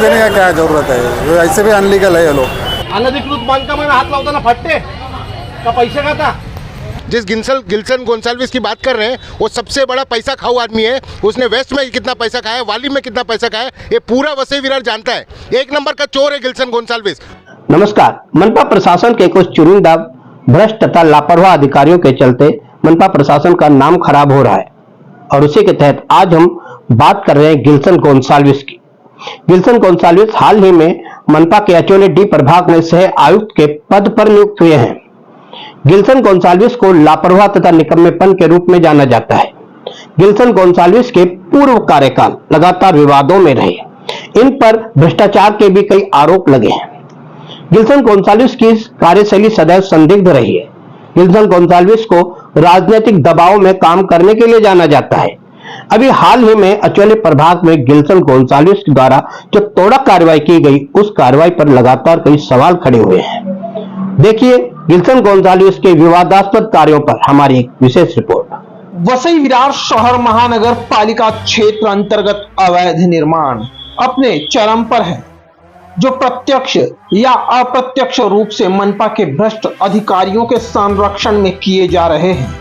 देने का क्या जरूरत है, ये ऐसे भी अनलीगल है ये लोग। अनधिकृत बांधकाम में हाथ लावताना फटते का पैसे खाता। जिस गिल्सन गोंसाल्विस की बात कर रहे हैं वो सबसे बड़ा पैसा खाऊ आदमी है। उसने वेस्ट में कितना पैसा खाया, वाली में कितना पैसा खाया, ये पूरा वसई विरार जानता है। एक नंबर का चोर है गिल्सन गोंसाल्विस। नमस्कार। मनपा प्रशासन के कुछ चुनिंदा भ्रष्ट तथा लापरवाह अधिकारियों के चलते मनपा प्रशासन का नाम खराब हो रहा है और उसी के तहत आज हम बात कर रहे हैं गिल्सन गोंसाल्विस की। गिल्सन गोंसाल्विस हाल ही में मनपा के अचोले डी प्रभाग में सह आयुक्त के पद पर नियुक्त हुए हैं। गिल्सन गोंसाल्विस को लापरवाह तथा निकम्मेपन के रूप में जाना जाता है। गिल्सन गोंसाल्विस के पूर्व कार्यकाल लगातार विवादों में रहे। इन पर भ्रष्टाचार के भी कई आरोप लगे हैं। गिल्सन गोंसाल्विस की कार्यशैली सदैव संदिग्ध रही है। गिल्सन गोंसाल्विस को राजनीतिक दबाव में काम करने के लिए जाना जाता है। अभी हाल ही में अचोले प्रभाग में गिल्सन गोंसाल्विस द्वारा जो तोड़क कार्रवाई की गई, उस कार्रवाई पर लगातार कई सवाल खड़े हुए हैं। देखिए गिल्सन गोंसाल्विस के विवादास्पद कार्यों पर हमारी एक विशेष रिपोर्ट। वसई विरार शहर महानगर पालिका क्षेत्र अंतर्गत अवैध निर्माण अपने चरम पर है, जो प्रत्यक्ष या अप्रत्यक्ष रूप से मनपा के भ्रष्ट अधिकारियों के संरक्षण में किए जा रहे हैं।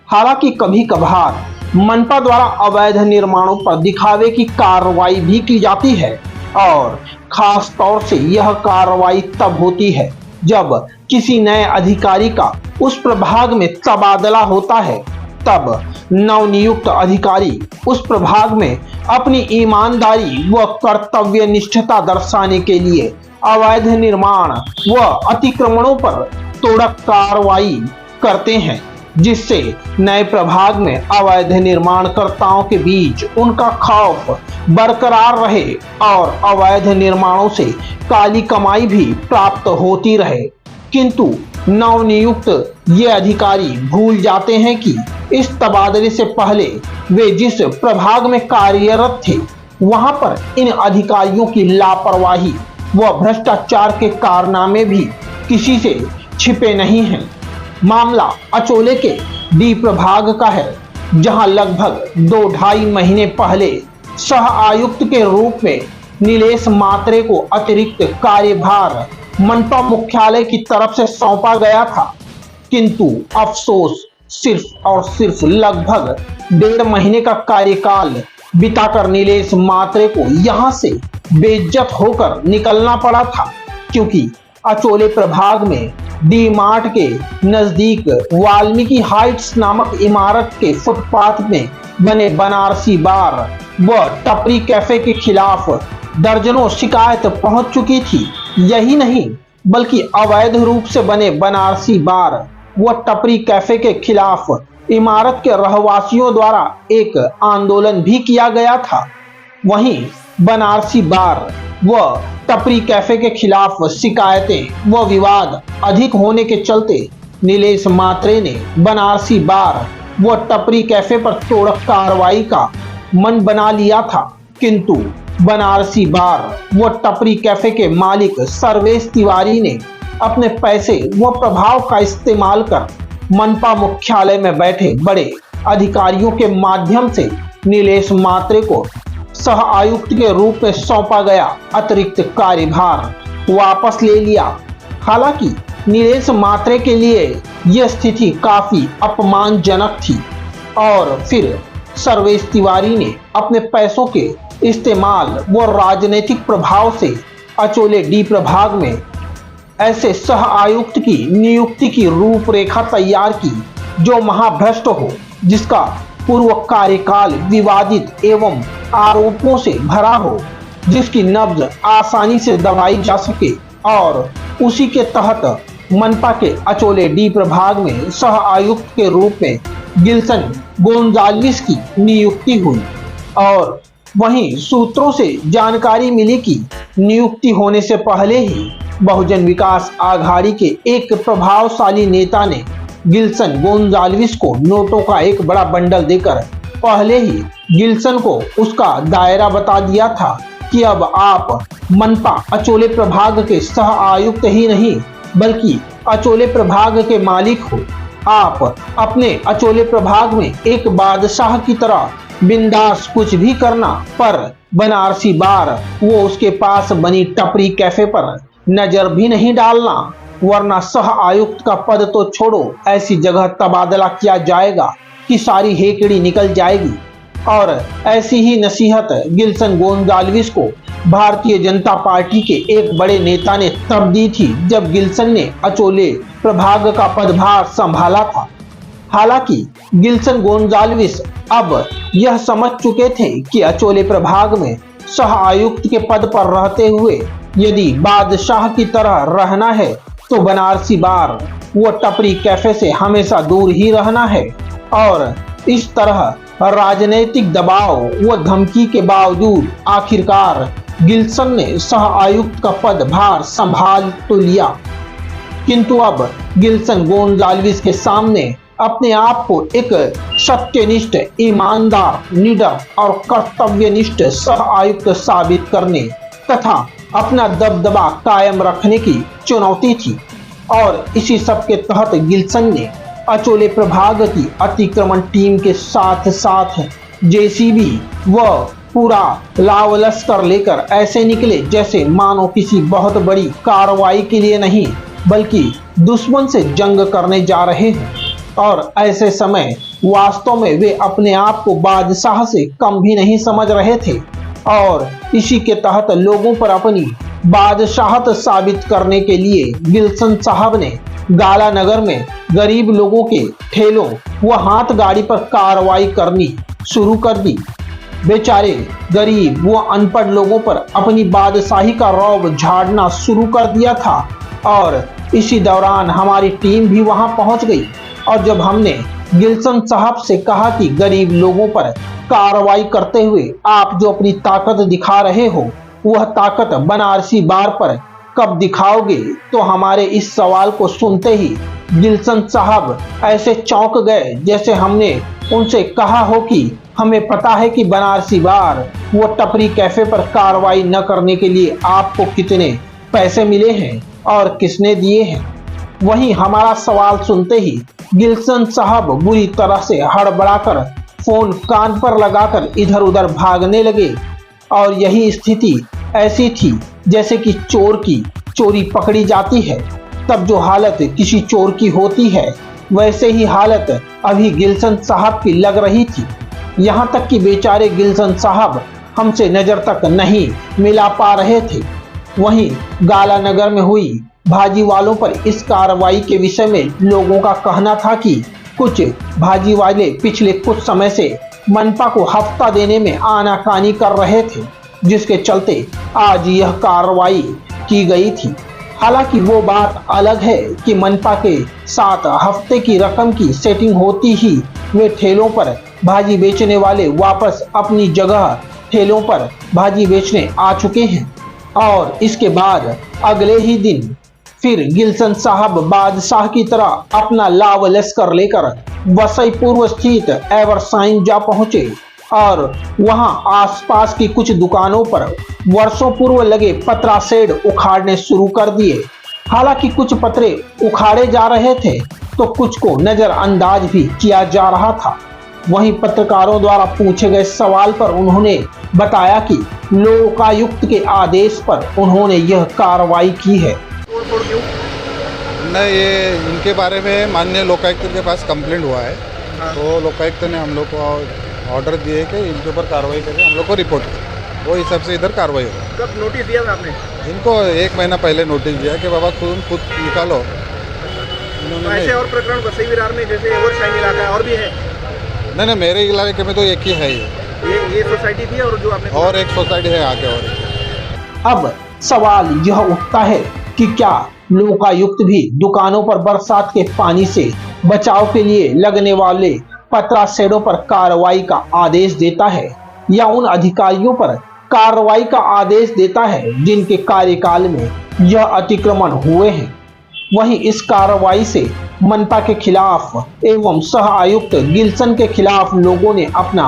हालांकि कभी कभार मनपा द्वारा अवैध निर्माणों पर दिखावे की कार्रवाई भी की जाती है और खास तौर से यह कार्रवाई तब होती है जब किसी नए अधिकारी का उस प्रभाग में तबादला होता है। तब नवनियुक्त अधिकारी उस प्रभाग में अपनी ईमानदारी व कर्तव्य निष्ठता दर्शाने के लिए अवैध निर्माण व अतिक्रमणों पर तोड़क कार्रवाई करते हैं, जिससे नए प्रभाग में अवैध निर्माणकर्ताओं के बीच उनका खौफ बरकरार रहे और अवैध निर्माणों से काली कमाई भी प्राप्त होती रहे। किंतु नवनियुक्त ये अधिकारी भूल जाते हैं कि इस तबादले से पहले वे जिस प्रभाग में कार्यरत थे, वहां पर इन अधिकारियों की लापरवाही व भ्रष्टाचार के कारनामे भी किसी से छिपे नहीं हैं। मामला अचोले के डी प्रभाग का है, जहां लगभग 2-2.5 महीने पहले सह आयुक्त के रूप में नीलेश मात्रे को अतिरिक्त कार्यभार मनपा मुख्यालय की तरफ से सौंपा गया था। किंतु अफसोस सिर्फ और सिर्फ लगभग 1.5 महीने का कार्यकाल बिताकर नीलेश मात्रे को यहां से बेइज्जत होकर निकलना पड़ा था, क्योंकि अचोले प्रभाग में डी मार्ट के नजदीक वाल्मीकि हाइट्स नामक इमारत के फुटपाथ में बने बनारसी बार व टपरी कैफे के खिलाफ दर्जनों शिकायत पहुंच चुकी थी। यही नहीं बल्कि अवैध रूप से बने बनारसी बार व टपरी कैफे के खिलाफ इमारत के रहवासियों द्वारा एक आंदोलन भी किया गया था। वहीं बनारसी बार व टपरी कैफे के खिलाफ शिकायतें व विवाद अधिक होने के चलते नीलेश मात्रे ने बनारसी बार व टपरी कैफे पर तोड़क कार्रवाई का मन बना लिया था। किंतु बनारसी बार व टपरी कैफे के मालिक सर्वेश तिवारी ने अपने पैसे व प्रभाव का इस्तेमाल कर मनपा मुख्यालय में बैठे बड़े अधिकारियों के माध्यम से नीलेश मात्रे को सह आयुक्त के रूप में सौंपा गया अतिरिक्त कार्यभार वापस ले लिया। हालांकि नीलेश मात्रे के लिए यह स्थिति काफी अपमानजनक थी और फिर सर्वेश तिवारी ने अपने पैसों के इस्तेमाल व राजनीतिक प्रभाव से अचोले डी प्रभाग में ऐसे सह आयुक्त की नियुक्ति की रूपरेखा तैयार की जो महाभ्रष्ट हो, जिसका पूर्व कार्यकाल विवादित एवं आरोपों से भरा हो, जिसकी नब्ज आसानी से दबाई जा सके और उसी के तहत मनपा के अचोले डी प्रभाग में सह आयुक्त के रूप में गिल्सन गोंसाल्विस की नियुक्ति हुई। और वहीं सूत्रों से जानकारी मिली कि नियुक्ति होने से पहले ही बहुजन विकास आघाड़ी के एक प्रभावशाली नेता ने गिल्सन गोंसाल्विस को नोटों का एक बड़ा बंडल देकर पहले ही गिल्सन को उसका दायरा बता दिया था कि अब आप मनपा अचोले प्रभाग के सह आयुक्त ही नहीं बल्कि अचोले प्रभाग के मालिक हो। आप अपने अचोले प्रभाग में एक बादशाह की तरह बिंदास कुछ भी करना, पर बनारसी बार वो उसके पास बनी टपरी कैफे पर नजर भी नहीं डालना, वरना सह आयुक्त का पद तो छोड़ो, ऐसी जगह तबादला किया जाएगा कि सारी हेकड़ी निकल जाएगी। और ऐसी ही नसीहत गिल्सन गोंजाल्विस को भारतीय जनता पार्टी के एक बड़े नेता ने तब दी थी जब गिल्सन ने अचोले प्रभाग का पदभार संभाला था। हालांकि गिल्सन गोंजाल्विस अब यह समझ चुके थे कि अचोले प्रभाग में सह आयुक्त के पद पर रहते हुए यदि बादशाह की तरह रहना है तो बनारसी बार व टपरी कैफे से हमेशा दूर ही रहना है। और इस तरह राजनीतिक दबाव व धमकी के बावजूद आखिरकार गिल्सन ने सह आयुक्त का पदभार संभाल तो लिया, किंतु अब गिल्सन गोंजाल्विस के सामने अपने आप को एक सत्यनिष्ठ, ईमानदार, निडर और कर्तव्यनिष्ठ सह आयुक्त साबित करने तथा अपना दबदबा कायम रखने की चुनौती थी। और इसी सब के तहत गिल्सन ने अचोले प्रभाग की अतिक्रमण टीम के साथ साथ जेसीबी व पूरा लाव लश्कर लेकर ऐसे निकले जैसे मानो किसी बहुत बड़ी कार्रवाई के लिए नहीं बल्कि दुश्मन से जंग करने जा रहे हैं। और ऐसे समय वास्तव में वे अपने आप को बादशाह से कम भी नहीं समझ रहे थे। और इसी के तहत लोगों पर अपनी बादशाहत साबित करने के लिए गिल्सन साहब ने गाला नगर में गरीब लोगों के ठेलों व हाथ गाड़ी पर कार्रवाई करनी शुरू कर दी। बेचारे गरीब व अनपढ़ लोगों पर अपनी बादशाही का रौब झाड़ना शुरू कर दिया था। और इसी दौरान हमारी टीम भी वहां पहुंच गई। और जब हमने गिल्सन साहब से कहा कि गरीब लोगों पर कार्रवाई करते हुए आप जो अपनी ताकत दिखा रहे हो वह ताकत बनारसी बार पर कब दिखाओगे, तो हमारे इस सवाल को सुनते ही गिल्सन साहब ऐसे चौंक गए जैसे हमने उनसे कहा हो कि हमें पता है कि बनारसी बार वो टपरी कैफे पर कार्रवाई न करने के लिए आपको कितने पैसे मिले हैं और किसने दिए हैं। वहीं हमारा सवाल सुनते ही गिल्सन साहब बुरी तरह से हड़बड़ाकर फोन कान पर लगाकर इधर उधर भागने लगे। और यही स्थिति ऐसी थी जैसे कि चोर की चोरी पकड़ी जाती है तब जो हालत किसी चोर की होती है वैसे ही हालत अभी गिल्सन साहब की लग रही थी। यहाँ तक कि बेचारे गिल्सन साहब हमसे नजर तक नहीं मिला पा रहे थे। वहीं गाला नगर में हुई भाजी वालों पर इस कार्रवाई के विषय में लोगों का कहना था कि कुछ भाजी वाले पिछले कुछ समय से मनपा को हफ्ता देने में आनाकानी कर रहे थे, जिसके चलते आज यह कार्रवाई की गई थी। हालांकि वो बात अलग है कि मनपा के साथ हफ्ते की रकम की सेटिंग होती ही वे ठेलों पर भाजी बेचने वाले वापस अपनी जगह ठेलों पर भाजी बेचने आ चुके हैं। और इसके बाद अगले ही दिन फिर गिल्सन साहब बादशाह की तरह अपना लाव लश्कर लेकर वसई पूर्व स्थित एवरसाइन जा पहुंचे और वहां आसपास की कुछ दुकानों पर वर्षों पूर्व लगे पतरा शेड उखाड़ने शुरू कर दिए। हालांकि कुछ पतरे उखाड़े जा रहे थे तो कुछ को नजरअंदाज भी किया जा रहा था। वहीं पत्रकारों द्वारा पूछे गए सवाल पर उन्होंने बताया कि लोकायुक्त के आदेश पर उन्होंने यह कार्रवाई की है। नहीं, ये इनके बारे में माननीय लोकायुक्त के पास कंप्लेंट हुआ है। तो लोकायुक्त ने हम लोग को ऑर्डर दिए कि इनके ऊपर कार्रवाई करके हम लोग को रिपोर्ट करें। वो हिसाब से इधर कार्रवाई होगी। कब नोटिस दिया आपने? इनको 1 महीना पहले नोटिस दिया कि बाबा खुद निकालो। ऐसे और प्रकरण वसई विरार में जैसे एवरसाइन इलाका है और भी है? नहीं, मेरे इलाके में तो एक ही है ये सोसाइटी थी और जो आपने और एक सोसाइटी है आगे। और अब सवाल यह उठता है कि क्या लोकायुक्त भी दुकानों पर बरसात के पानी से बचाव के लिए लगने वाले पतरा शेडों पर कार्रवाई का आदेश देता है या उन अधिकारियों पर कार्रवाई का आदेश देता है जिनके कार्यकाल में यह अतिक्रमण हुए हैं। वहीं इस कार्रवाई से मनपा के खिलाफ एवं सह आयुक्त गिल्सन के खिलाफ लोगों ने अपना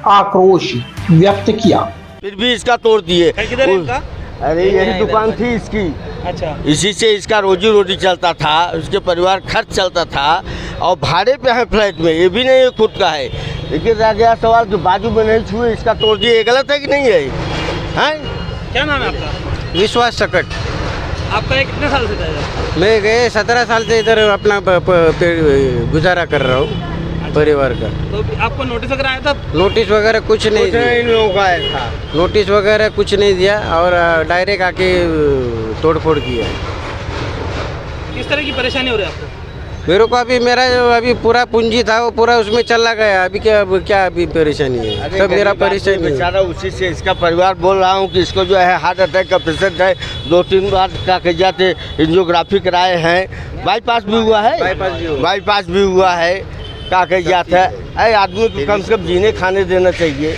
आक्रोश व्यक्त किया। फिर भी इसका तोड़ दिए। किधर है इनका? अरे यही दुकान थी इसकी। अच्छा। इसी से इसका रोजी रोटी चलता था, उसके परिवार खर्च चलता था और भाड़े पे है फ्लैट में, ये भी नहीं खुद का है। लेकिन रह गया सवाल कि बाजू में नहीं छुए इसका तोड़ दिए, गलत है कि नहीं है? हैं। क्या नाम है आपका? विश्वास सकट। आपका ये कितने साल से था इधर? मैं गए 17 साल से इधर अपना गुजारा कर रहा हूँ परिवार का। तो आपको नोटिस वगैरह आया था? नोटिस वगैरह कुछ नहीं दिया इन लोगों का आया था। नोटिस वगैरह कुछ नहीं दिया और डायरेक्ट आके तोड़फोड़ किया। किस तरह की परेशानी हो रही है आपको? मेरे को अभी पूरा पूंजी था वो पूरा उसमें चला गया। अभी क्या अभी परेशानी है? सब मेरा परेशानी है। बेचारा उसी से इसका परिवार बोल रहा हूँ कि इसको जो है हार्ट अटैक का पेशेंट है। 2-3 बार कागजात एंजियोग्राफी कराए हैं। बाईपास भी हुआ है। बाईपास भी हुआ है। कागजात है। अरे आदमी को कम से कम जीने खाने देना चाहिए।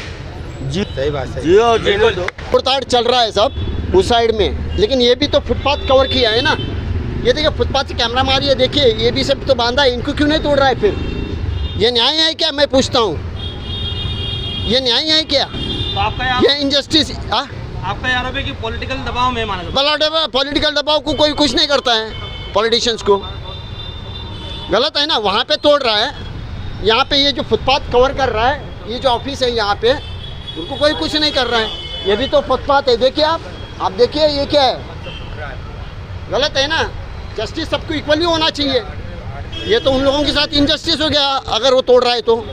जी सही बात है। जियो जीने दो। तोड़ताड़ चल रहा है सब उस साइड में, लेकिन ये भी तो फुटपाथ कवर किया है ना। ये देखिए फुटपाथ से कैमरा मारिए, देखिए ये भी सब तो बांधा है। इनको क्यों नहीं तोड़ रहा है फिर? ये न्याय है क्या? मैं पूछता हूँ, ये न्याय है क्या? तो आपका ये इनजस्टिस? आपका आरोप है कि पॉलिटिकल दबाव में माना जाता है। पॉलिटिकल दबाव को कोई कुछ नहीं करता है। पॉलिटिशियंस को गलत है ना, वहाँ पे तोड़ रहा है। यहाँ पे ये जो फुटपाथ कवर कर रहा है, ये जो ऑफिस है यहाँ पे, उनको कोई कुछ नहीं कर रहा है। ये भी तो फुटपाथ है। देखिए आप देखिए ये क्या है? गलत है ना। जस्टिस सबको इक्वली होना चाहिए। ये तो उन लोगों के साथ इनजस्टिस हो गया अगर वो तोड़ रहा है तो।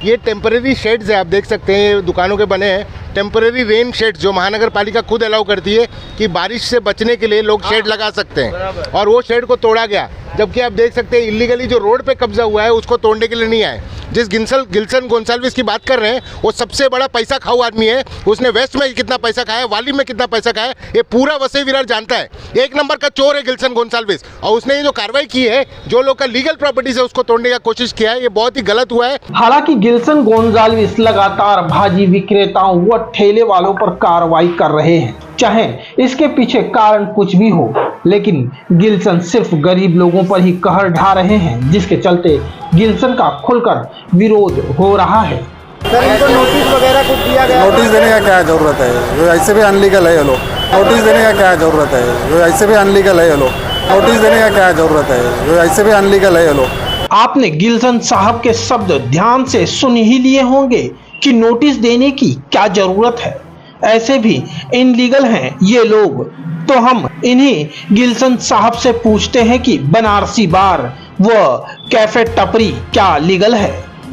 ये टेम्परेरी शेड्स है, आप देख सकते हैं, ये दुकानों के बने हैं टेम्परेरी रेन शेड्स, जो महानगर पालिका खुद अलाउ करती है कि बारिश से बचने के लिए लोग शेड लगा सकते हैं। और वो शेड को तोड़ा गया, जबकि आप देख सकते हैं इलीगली जो रोड पे कब्जा हुआ है उसको तोड़ने के लिए नहीं आए। जिस गिल्सन गोंसाल्विस की बात कर रहे हैं वो सबसे बड़ा पैसा खाऊ आदमी है। उसने वेस्ट में कितना पैसा खाया, वाली में कितना पैसा खाया, ये पूरा वसई विरार जानता है। एक नंबर का चोर है गिल्सन गोंसाल्विस। और उसने ये जो कार्रवाई की है, जो लोग का लीगल प्रॉपर्टीज है उसको तोड़ने का कोशिश किया है, ये बहुत ही गलत हुआ है। हालांकि गिल्सन गोंजाल्विस लगातार भाजी विक्रेताओं व ठेले वालों पर कार्रवाई कर रहे हैं, चाहे इसके पीछे कारण कुछ भी हो। लेकिन गिल्सन सिर्फ गरीब लोगों पर ही कहर ढा रहे हैं, जिसके चलते गिल्सन का खुलकर विरोध हो रहा है। सर इनको नोटिस वगैरह कुछ दिया गया? नोटिस देने का क्या जरूरत है? जो ऐसे भी अनलीगल है ये लोग। नोटिस देने का क्या जरूरत है? जो ऐसे भी अनलीगल है ये लोग। नोटिस देने का क्या जरूरत है? जो ऐसे भी अनलीगल है ये लोग। आपने गिल्सन साहब के शब्द ध्यान से सुन ही लिए होंगे कि नोटिस देने की क्या जरूरत है। ऐसे भी इनलीगल हैं ये लोग। तो हम इन्हीं गिल्सन साहब से पूछते हैं कि बनारसी बार व कैफे टपरी क्या लीगल है?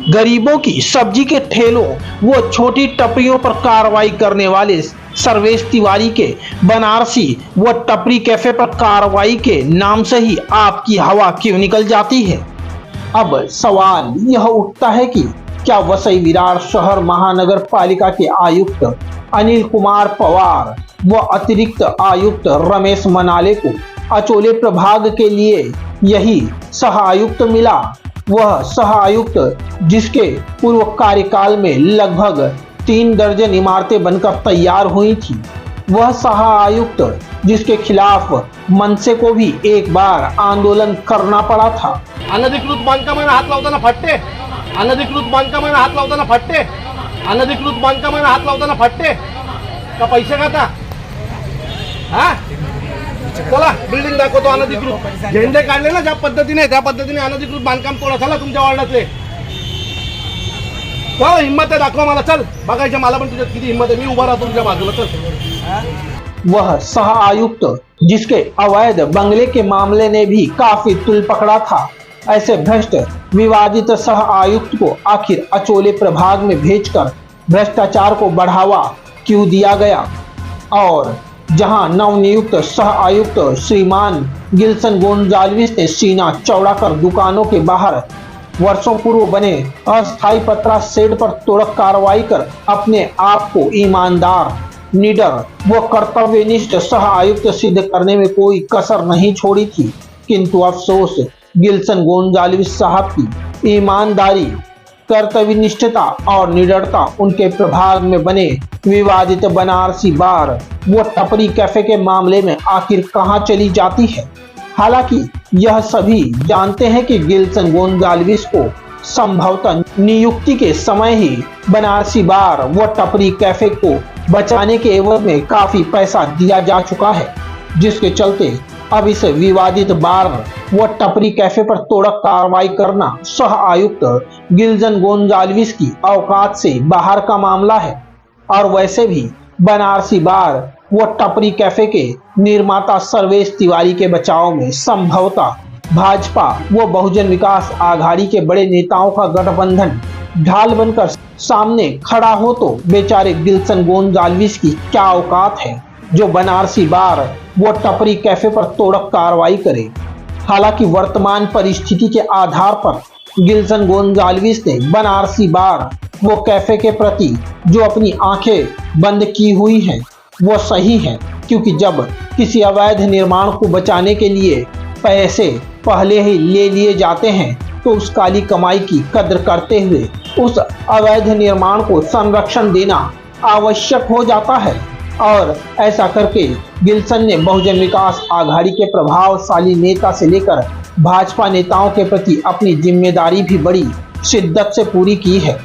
गरीबों की सब्जी के ठेलों व छोटी टपरियों पर कार्रवाई करने वाले सर्वेश तिवारी के बनारसी व टपरी कैफे पर कार्रवाई के नाम से ही आपकी हवा क्यों निकल जाती है? अब सवाल यह उठता है कि क्या वसई विरार शहर महानगर पालिका के आयुक्त अनिल कुमार पवार व अतिरिक्त आयुक्त रमेश मनाले को अचोले प्रभाग के लिए यही सह आयुक्त मिला? वह सह आयुक्त जिसके पूर्व कार्यकाल में लगभग 3 दर्जन इमारतें बनकर तैयार हुई थी, वह सह आयुक्त जिसके खिलाफ मनसे को भी एक बार आंदोलन करना पड़ा था। अनधिकृत बांधकामांना हात लावताना फाटते, अनधिकृत बांधकामांना हात लावताना फाटते, अनधिकृत बांधकामांना हात लावताना फाटते का पैसे खाता? हा? चला बिल्डिंग दाखवतो अनधिकृत झेंडे काढले ना ज्या पद्धतीने, त्या पद्धतीने अनधिकृत बांधकाम तोडा. चला तुमच्या वार्डातले, चल हिम्मत आहे दाखवा मला. चल बघायचं मला पण तुझ्यात किती हिम्मत आहे. मी उभा राहतो तुझ्या बाजूला. चल. वह सह आयुक्त जिसके अवैध बंगले के मामले ने भी काफी तुल पकड़ा था, ऐसे भ्रष्ट विवादित सह आयुक्त को आखिर अचोले प्रभाग में भेजकर भ्रष्टाचार को बढ़ावा क्यों दिया गया? और जहां नवनियुक्त सह आयुक्त श्रीमान गिल्सन गोंजाल्विस ने सीना चौड़ा कर दुकानों के बाहर वर्षों पूर्व बने अस्थायी पत्रा शेड पर तोड़क कार्रवाई कर अपने आप को ईमानदार, निडर व कर्तव्यनिष्ठ सह आयुक्त सिद्ध करने में कोई कसर नहीं छोड़ी थी, किंतु अफसोस गिल्सन गोंजाल्विस साहब की ईमानदारी, कर्तव्यनिष्ठता और निडरता उनके प्रभाग में बने विवादित बनारसी बार व टपरी कैफे के मामले में आखिर कहां चली जाती है। हालांकि यह सभी जानते हैं कि गिल्सन गोंजाल्विस को संभवतः नियुक्ति के समय ही बनारसी बार व टपरी कैफे को बचाने के एवज में काफी पैसा दिया जा चुका है, जिसके चलते अब इस विवादित बार व टपरी कैफे पर तोड़क कार्रवाई करना सह आयुक्त गिल्सन गोंजाल्विस की औकात से बाहर का मामला है। और वैसे भी बनारसी बार व टपरी कैफे के निर्माता सर्वेश तिवारी के बचाव में संभवतः भाजपा व बहुजन विकास आघाड़ी के बड़े नेताओं का गठबंधन ढाल बनकर सामने खड़ा हो तो बेचारे गिल्सन गोंजाल्विस की क्या औकात है जो बनारसी बार व टपरी कैफे पर तोड़क कार्रवाई करे। हालांकि वर्तमान परिस्थिति के आधार पर गिल्सन गोंजाल्विस ने बनारसी बार वो कैफे के प्रति जो अपनी आंखें बंद की हुई हैं वो सही है, क्योंकि जब किसी अवैध निर्माण को बचाने के लिए पैसे पहले ही ले लिए जाते हैं तो उस काली कमाई की कद्र करते हुए उस अवैध निर्माण को संरक्षण देना आवश्यक हो जाता है। और ऐसा करके गिल्सन ने बहुजन विकास आघाड़ी के प्रभावशाली नेता से लेकर भाजपा नेताओं के प्रति अपनी जिम्मेदारी भी बड़ी शिद्दत से पूरी की है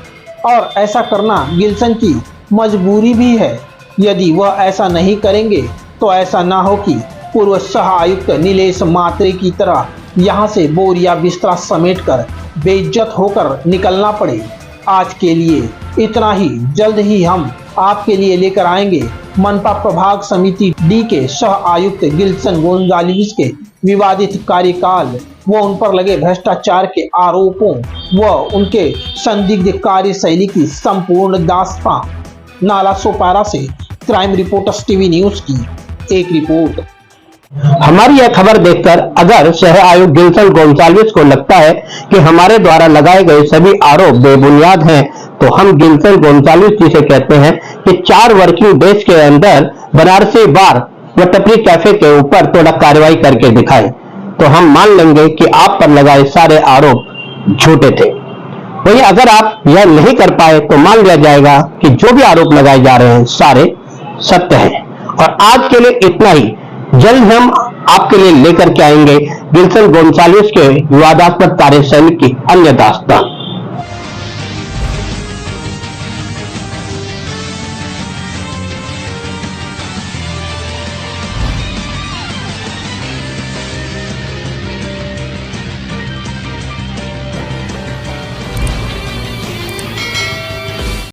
और ऐसा करना गिल्सन की मजबूरी भी है। यदि वह ऐसा नहीं करेंगे तो ऐसा ना हो कि पूर्व सह आयुक्त नीलेश मात्रे की तरह यहाँ से बोरिया बिस्तरा समेटकर बेइज्जत होकर निकलना पड़े। आज के लिए इतना ही। जल्द ही हम आपके लिए लेकर आएंगे मनपा प्रभाग समिति डी के सह आयुक्त गिल्सन गोंजाल्विस के विवादित कार्यकाल व उन पर लगे भ्रष्टाचार के आरोपों व उनके संदिग्ध कार्यशैली की संपूर्ण दास्तां। नाला सोपारा से क्राइम रिपोर्टर्स टीवी न्यूज की एक रिपोर्ट। हमारी यह खबर देखकर अगर शहर आयुक्त गिल्सन गोंजाल्विस को लगता है कि हमारे द्वारा लगाए गए सभी आरोप बेबुनियाद हैं, तो हम गिल्सन गोंजाल्विस जी से कहते हैं कि 4 वर्किंग डेज के अंदर बनारसी बार व टपरी कैफे के ऊपर थोड़ा कार्रवाई करके दिखाएं, तो हम मान लेंगे कि आप पर लगाए सारे आरोप झूठे थे। वहीं अगर आप यह नहीं कर पाए तो मान लिया जाएगा कि जो भी आरोप लगाए जा रहे हैं सारे सत्य हैं। और आज के लिए इतना ही। जल्द हम आपके लिए लेकर के आएंगे गिल्सन गोंजाल्विस के विवादास्पद कार्यशैली की अन्य दास्तां।